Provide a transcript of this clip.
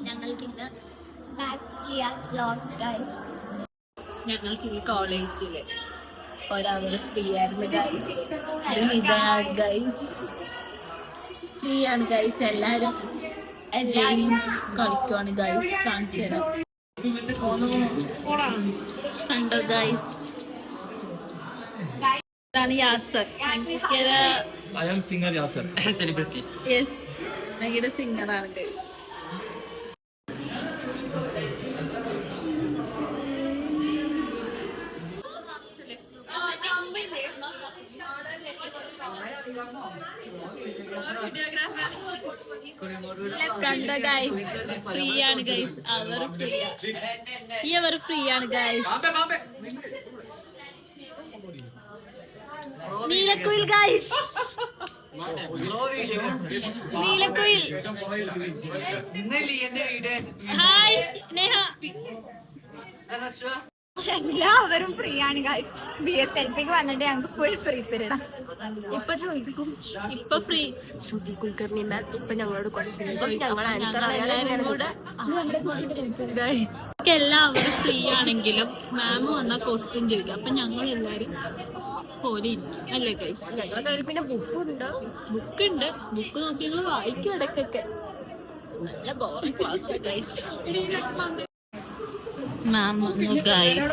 ഞങ്ങൾക്കിന്ന് കോളേജില് ഒരവർ ഫ്രീ ആയിരുന്നു ഗൈസ്. ഫ്രീ ആണ് ഗൈസ്. എല്ലാരും കളിക്കുവാണ് ഗൈസ്. കാണിച്ചു തരാം. കണ്ടോ ഗൈസ്, ഇതാണ് Yasser. I am singer Yasser, celebrity. Yes, ഭയങ്കര സിംഗറാണ് ഗൈസ്. കണ്ട ഗൈസ്, ഫ്രീ ആണ് ഗൈസ്. അവർ ഫ്രീ ആണ് guys. Neelakuyil guys, Neelakuyil. Hi Neha. എല്ലാവരും ഫ്രീ ആണ് ഗൈസ്. BSLPക്ക് വന്നിട്ട് ഞങ്ങൾക്ക് ഫുൾ ഫ്രീ പീരീഡ്. ഇപ്പൊ ചോദിക്കും, ഇപ്പൊ ഫ്രീ. ശ്രുതി കുൽക്കർണി മാം ഇപ്പൊ ഞങ്ങളോട് ക്വസ്റ്റ്യൻ ഞങ്ങൾ ആൻസർ എല്ലാവരും ഫ്രീ ആണെങ്കിലും മാം വന്ന ക്വസ്റ്റ്യൻ ചോദിക്കും. അപ്പൊ ഞങ്ങൾ എല്ലാരും പോലെ ഇരിക്കും അല്ലേ ഗൈസ്? ഞങ്ങളുടെ കയ്യിൽ പിന്നെ ബുക്കുണ്ട്. ബുക്ക് നോക്കി ഞങ്ങൾ വായിക്കും ഇടയ്ക്കൊക്കെ. നല്ല ബോറിംഗ് ക്ലാസ് ഗൈസ്. മാം ഗൈസ്